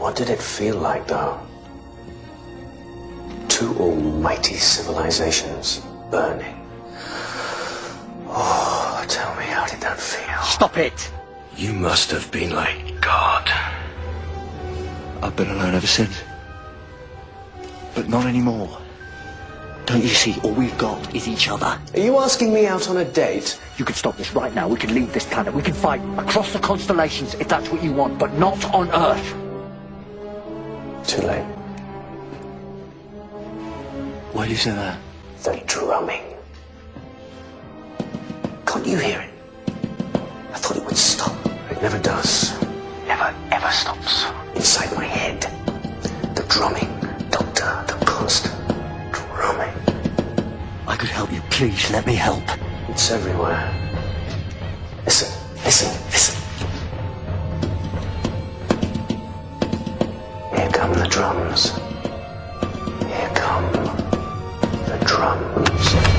What did it feel like, though? Two almighty civilizations burning. Oh, tell me, how did that feel? Stop it! You must have been like God. I've been alone ever since. But not anymore. Don't you see, all we've got is each other. Are you asking me out on a date? You can stop this right now. We can leave this planet. We can fight across the constellations if that's what you want, but not on Earth. Too late. Why do you say that? The drumming. Can't you hear it? I thought it would stop. It never does. Never, ever stops. Inside my head. The drumming, Doctor, the constant drumming. I could help you. Please, let me help. It's everywhere. Listen, listen, listen. Here come the drums. Here come the drums.